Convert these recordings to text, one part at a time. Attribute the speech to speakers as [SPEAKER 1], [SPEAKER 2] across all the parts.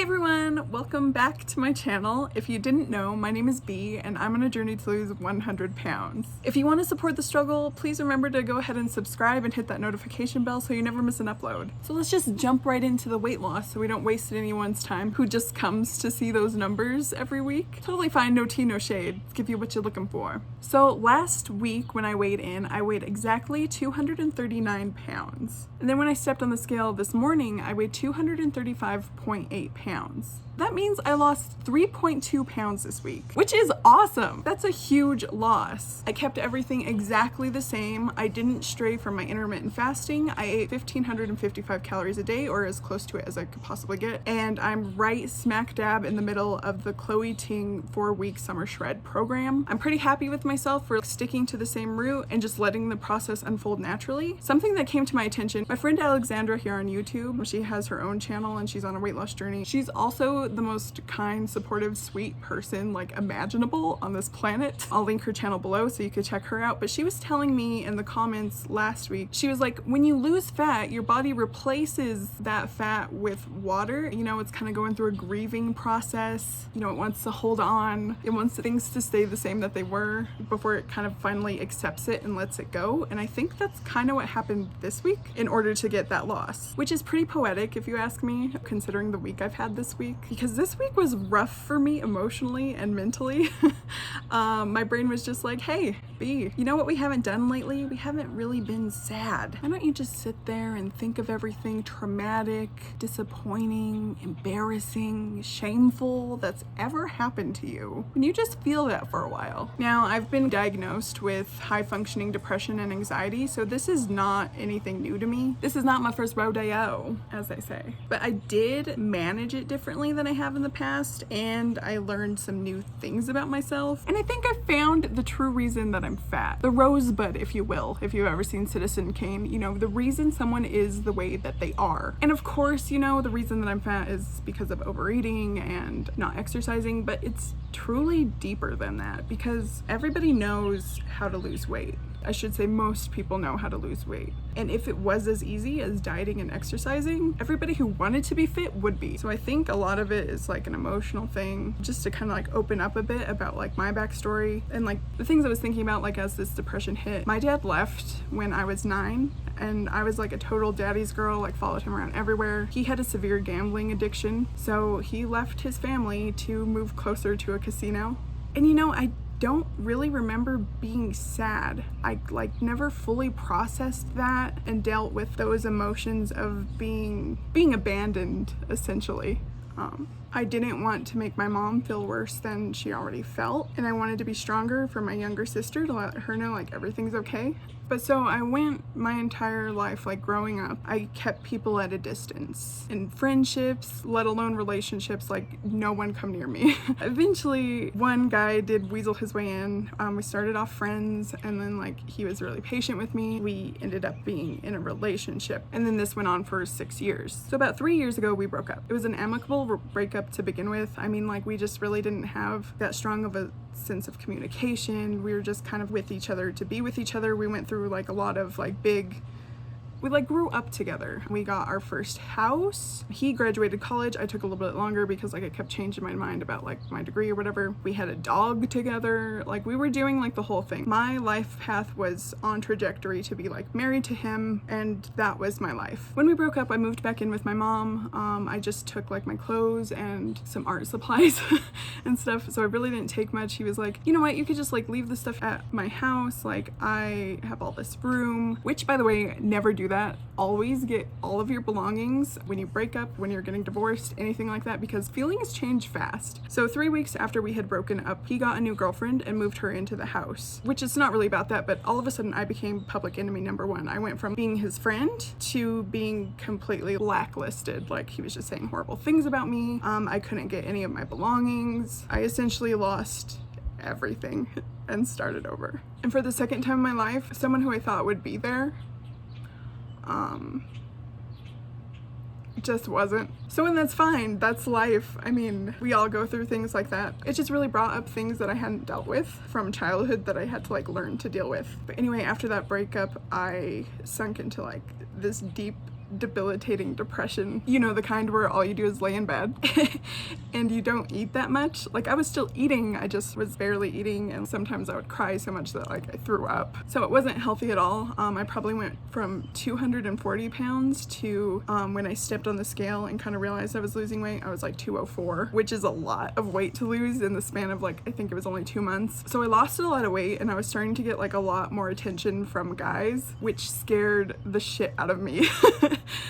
[SPEAKER 1] Hey everyone, welcome back to my channel. If you didn't know, my name is Bea and I'm on a journey to lose 100 pounds. If you want to support the struggle, please remember to go ahead and subscribe and hit that notification bell so you never miss an upload. So let's just jump right into the weight loss so we don't waste anyone's time who just comes to see those numbers every week. Totally fine, no tea, no shade. Give you what you're looking for. So last week when I weighed in, I weighed exactly 239 pounds. And then when I stepped on the scale this morning, I weighed 235.8 pounds. That means I lost 3.2 pounds this week, which is awesome. That's a huge loss. I kept everything exactly the same. I didn't stray from my intermittent fasting. I ate 1,555 calories a day, or as close to it as I could possibly get. And I'm right smack dab in the middle of the Chloe Ting 4-week summer shred program. I'm pretty happy with myself for sticking to the same route and just letting the process unfold naturally. Something that came to my attention, my friend Alexandra here on YouTube, she has her own channel and she's on a weight loss journey. She's also the most kind, supportive, sweet person like imaginable on this planet. I'll link her channel below so you could check her out. But she was telling me in the comments last week, she was like, when you lose fat, your body replaces that fat with water. You know, it's kind of going through a grieving process. You know, it wants to hold on. It wants things to stay the same that they were before it kind of finally accepts it and lets it go. And I think that's kind of what happened this week in order to get that loss, which is pretty poetic if you ask me, considering the week I've had this week. Because this week was rough for me emotionally and mentally. My brain was just like, hey, Bea, you know what we haven't done lately? We haven't really been sad. Why don't you just sit there and think of everything traumatic, disappointing, embarrassing, shameful that's ever happened to you? And you just feel that for a while. Now, I've been diagnosed with high functioning depression and anxiety, so this is not anything new to me. This is not my first rodeo, as they say. But I did manage it differently than I have in the past, and I learned some new things about myself. And I think I found the true reason that I'm fat. The rosebud, if you will, if you've ever seen Citizen Kane, you know, the reason someone is the way that they are. And of course, you know, the reason that I'm fat is because of overeating and not exercising, but it's truly deeper than that because everybody knows how to lose weight. I should say most people know how to lose weight. And if it was as easy as dieting and exercising, everybody who wanted to be fit would be. So I think a lot of it is like an emotional thing, just to kind of like open up a bit about like my backstory and like the things I was thinking about like as this depression hit. My dad left when I was 9 and I was like a total daddy's girl, like followed him around everywhere. He had a severe gambling addiction, so he left his family to move closer to a casino. And you know, I don't really remember being sad. I like never fully processed that and dealt with those emotions of being abandoned, essentially. I didn't want to make my mom feel worse than she already felt, and I wanted to be stronger for my younger sister to let her know like everything's okay. But so I went my entire life, like growing up, I kept people at a distance. In friendships, let alone relationships, like no one come near me. Eventually, one guy did weasel his way in. We started off friends, and then like he was really patient with me. We ended up being in a relationship, and then this went on for 6 years. So about 3 years ago, we broke up. It was an amicable breakup to begin with. I mean, like we just really didn't have that strong of a sense of communication. We were just kind of with each other to be with each other. We went through like a lot of like we like grew up together. We got our first house. He graduated college. I took a little bit longer because like I kept changing my mind about like my degree or whatever. We had a dog together. Like we were doing like the whole thing. My life path was on trajectory to be like married to him, and that was my life. When we broke up, I moved back in with my mom. I just took like my clothes and some art supplies and stuff. So I really didn't take much. He was like, you know what, you could just like leave the stuff at my house. Like I have all this room, which by the way, never do that. Always get all of your belongings when you break up, when you're getting divorced, anything like that, because feelings change fast. So 3 weeks after we had broken up, he got a new girlfriend and moved her into the house, which is not really about that, but all of a sudden I became public enemy number one. I went from being his friend to being completely blacklisted. Like he was just saying horrible things about me. I couldn't get any of my belongings. I essentially lost everything and started over. And for the second time in my life, someone who I thought would be there just wasn't. So, and that's fine, that's life. I mean, we all go through things like that. It just really brought up things that I hadn't dealt with from childhood that I had to like learn to deal with. But anyway, after that breakup, I sunk into like this deep debilitating depression. You know, the kind where all you do is lay in bed and you don't eat that much. Like, I was still eating, I just was barely eating, and sometimes I would cry so much that like I threw up. So it wasn't healthy at all. I probably went from 240 pounds to when I stepped on the scale and kind of realized I was losing weight, I was like 204, which is a lot of weight to lose in the span of like, I think it was only 2 months. So I lost a lot of weight and I was starting to get like a lot more attention from guys, which scared the shit out of me.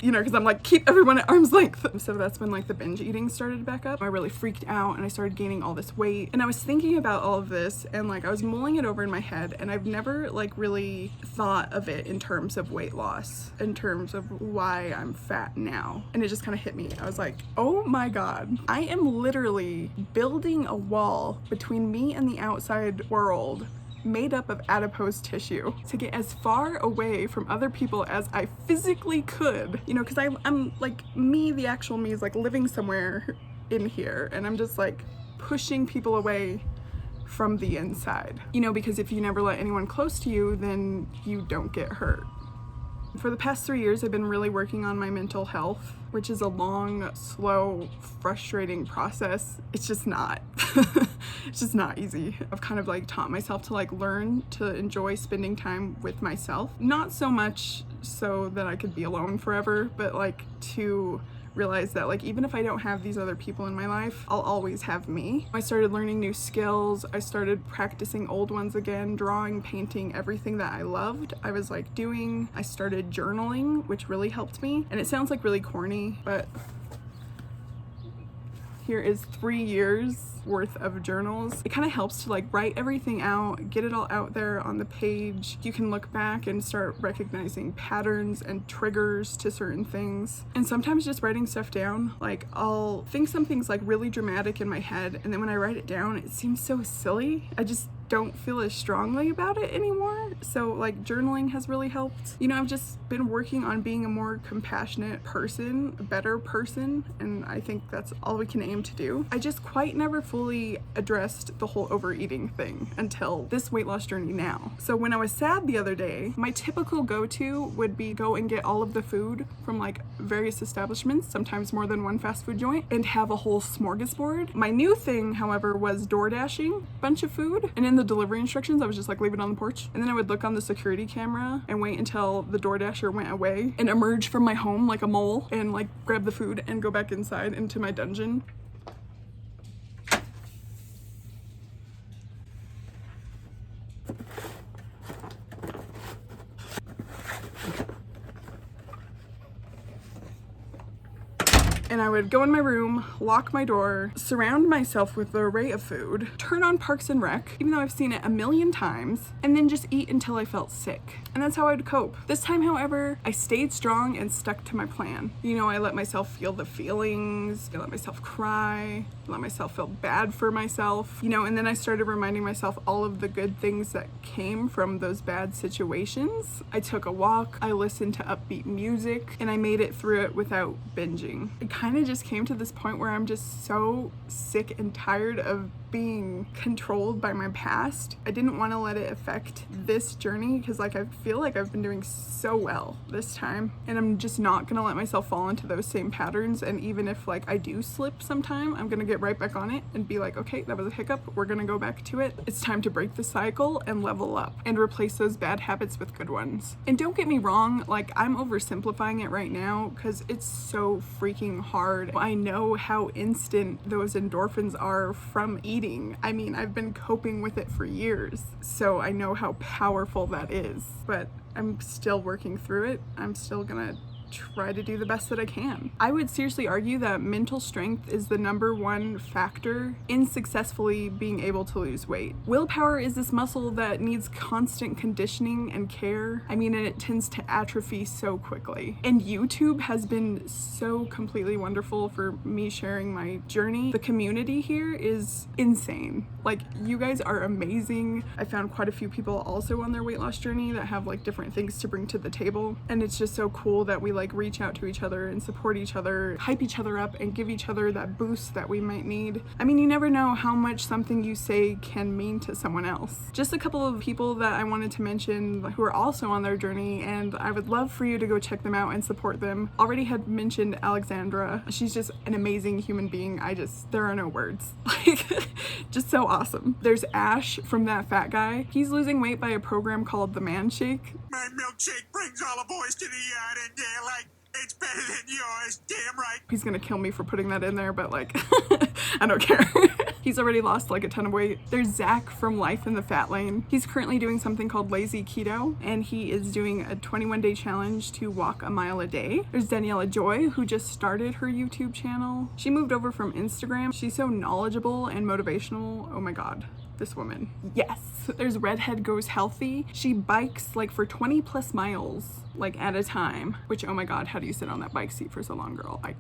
[SPEAKER 1] You know, because I'm like, keep everyone at arm's length. So that's when like the binge eating started back up. I really freaked out and I started gaining all this weight, and I was thinking about all of this and like I was mulling it over in my head, and I've never like really thought of it in terms of weight loss, in terms of why I'm fat now. And it just kind of hit me. I was like, oh my God, I am literally building a wall between me and the outside world made up of adipose tissue to get as far away from other people as I physically could, you know, because I'm like, me, the actual me, is like living somewhere in here, and I'm just like pushing people away from the inside, you know, because if you never let anyone close to you, then you don't get hurt. For the past 3 years, I've been really working on my mental health, which is a long, slow, frustrating process. It's just not. It's just not easy. I've kind of like taught myself to like learn to enjoy spending time with myself. Not so much so that I could be alone forever, but like to realize that like even if I don't have these other people in my life, I'll always have me. I started learning new skills. I started practicing old ones again, drawing, painting, everything that I loved I was like doing. I started journaling, which really helped me. And it sounds like really corny, but here is 3 years worth of journals. It kind of helps to like write everything out, get it all out there on the page. You can look back and start recognizing patterns and triggers to certain things. And sometimes just writing stuff down, like I'll think something's like really dramatic in my head, and then when I write it down, it seems so silly. I just don't feel as strongly about it anymore. So like journaling has really helped. You know, I've just been working on being a more compassionate person, a better person, and I think that's all we can aim to do. I just quite never fully addressed the whole overeating thing until this weight loss journey now. So when I was sad the other day, my typical go-to would be go and get all of the food from like various establishments, sometimes more than one fast food joint, and have a whole smorgasbord. My new thing, however, was door dashing a bunch of food, and in the delivery instructions I was just like, leave it on the porch, and then I would look on the security camera and wait until the DoorDasher went away and emerge from my home like a mole and like grab the food and go back inside into my dungeon. And I would go in my room, lock my door, surround myself with the array of food, turn on Parks and Rec, even though I've seen it a million times, and then just eat until I felt sick. And that's how I would cope. This time, however, I stayed strong and stuck to my plan. You know, I let myself feel the feelings, I let myself cry, I let myself feel bad for myself, you know, and then I started reminding myself all of the good things that came from those bad situations. I took a walk, I listened to upbeat music, and I made it through it without binging. It kind of just came to this point where I'm just so sick and tired of being controlled by my past. I didn't want to let it affect this journey because like I feel like I've been doing so well this time, and I'm just not gonna let myself fall into those same patterns. And even if like I do slip sometime, I'm gonna get right back on it and be like, okay, that was a hiccup, we're gonna go back to it. It's time to break the cycle and level up and replace those bad habits with good ones. And don't get me wrong, like I'm oversimplifying it right now because it's so freaking hard. I know how instant those endorphins are from eating. I mean, I've been coping with it for years, so I know how powerful that is, but I'm still working through it. I'm still gonna try to do the best that I can. I would seriously argue that mental strength is the #1 factor in successfully being able to lose weight. Willpower is this muscle that needs constant conditioning and care. I mean, and it tends to atrophy so quickly. And YouTube has been so completely wonderful for me sharing my journey. The community here is insane. Like, you guys are amazing. I found quite a few people also on their weight loss journey that have like different things to bring to the table. And it's just so cool that we like reach out to each other and support each other, hype each other up, and give each other that boost that we might need. I mean, you never know how much something you say can mean to someone else. Just a couple of people that I wanted to mention who are also on their journey, and I would love for you to go check them out and support them. Already had mentioned Alexandra. She's just an amazing human being. There are no words. Like, just so awesome. There's Ash from That Fat Guy. He's losing weight by a program called the Man Shake.
[SPEAKER 2] My milkshake brings all the boys to the yard and they're like, it's better than yours, damn right.
[SPEAKER 1] He's gonna kill me for putting that in there, but like, I don't care. He's already lost like a ton of weight. There's Zach from Life in the Fat Lane. He's currently doing something called Lazy Keto, and he is doing a 21-day challenge to walk a mile a day. There's Daniela Joy, who just started her YouTube channel. She moved over from Instagram. She's so knowledgeable and motivational. Oh my God. This woman. Yes. There's Redhead Goes Healthy. She bikes like for 20 plus miles like at a time, which, oh my God, how do you sit on that bike seat for so long, girl? I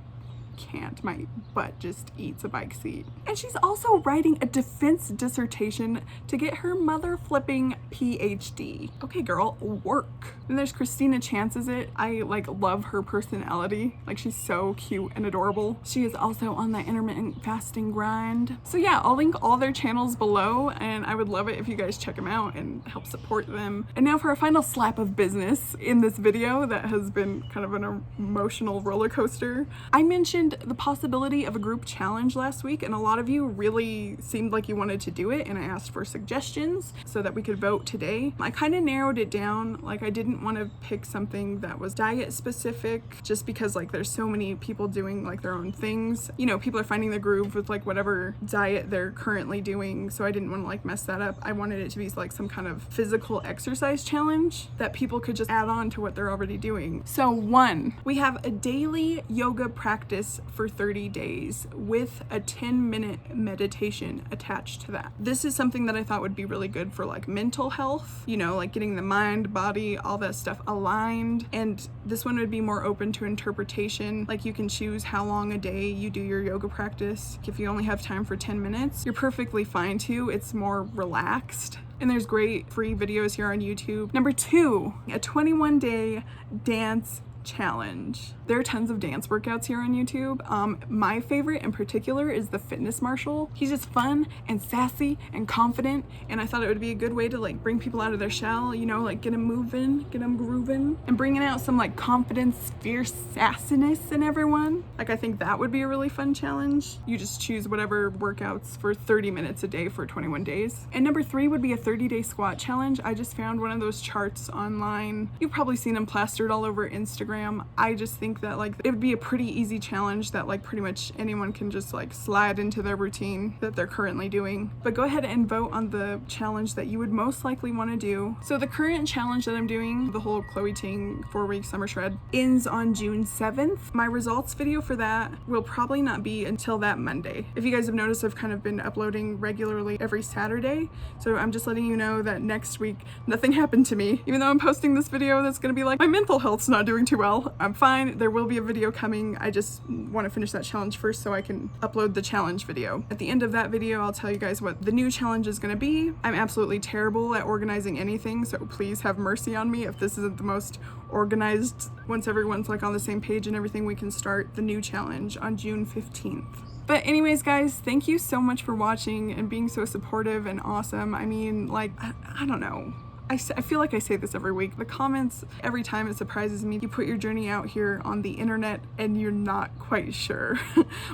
[SPEAKER 1] can't. My butt just eats a bike seat. And she's also writing a defense dissertation to get her mother flipping PhD. Okay, girl, work. Then there's Christina Chances It. I like love her personality. Like, she's so cute and adorable. She is also on the intermittent fasting grind. So yeah, I'll link all their channels below, and I would love it if you guys check them out and help support them. And now for a final slap of business in this video that has been kind of an emotional roller coaster. I mentioned the possibility of a group challenge last week, and a lot of you really seemed like you wanted to do it, and I asked for suggestions so that we could vote today. I kind of narrowed it down. Like, I didn't want to pick something that was diet specific, just because like there's so many people doing like their own things. You know, people are finding the groove with like whatever diet they're currently doing, so I didn't want to like mess that up. I wanted it to be like some kind of physical exercise challenge that people could just add on to what they're already doing. So 1, we have a daily yoga practice for 30 days with a 10-minute meditation attached to that. This is something that I thought would be really good for like mental health, you know, like getting the mind, body, all that stuff aligned. And this one would be more open to interpretation. Like, you can choose how long a day you do your yoga practice. If you only have time for 10 minutes, you're perfectly fine to. It's more relaxed. And there's great free videos here on YouTube. Number 2, a 21-day dance challenge. There are tons of dance workouts here on YouTube. My favorite in particular is the Fitness Marshal. He's just fun and sassy and confident, and I thought it would be a good way to like bring people out of their shell, you know, like get them moving, get them grooving, and bringing out some like confidence, fierce sassiness in everyone. Like, I think that would be a really fun challenge. You just choose whatever workouts for 30 minutes a day for 21 days. And number 3 would be a 30-day squat challenge. I just found one of those charts online. You've probably seen them plastered all over Instagram. I just think that like it would be a pretty easy challenge that like pretty much anyone can just like slide into their routine that they're currently doing. But go ahead and vote on the challenge that you would most likely want to do. So the current challenge that I'm doing, the whole Chloe Ting 4-week summer shred, ends on June 7th. My results video for that will probably not be until that Monday. If you guys have noticed, I've kind of been uploading regularly every Saturday. So I'm just letting you know that next week nothing happened to me. Even though I'm posting this video that's going to be like, my mental health's not doing too well. I'm fine. There will be a video coming. I just want to finish that challenge first so I can upload the challenge video. At the end of that video, I'll tell you guys what the new challenge is going to be. I'm absolutely terrible at organizing anything, so please have mercy on me if this isn't the most organized. Once everyone's like on the same page and everything, we can start the new challenge on June 15th. But anyways, guys, thank you so much for watching and being so supportive and awesome. I mean, like, I don't know. I feel like I say this every week. The comments, every time, it surprises me. You put your journey out here on the internet and you're not quite sure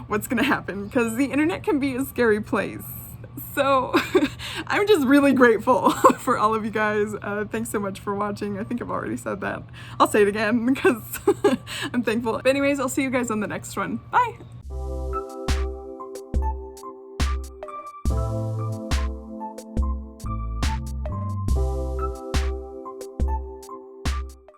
[SPEAKER 1] what's gonna happen, because the internet can be a scary place. So I'm just really grateful for all of you guys. Thanks so much for watching. I think I've already said that. I'll say it again because I'm thankful. But anyways, I'll see you guys on the next one. Bye.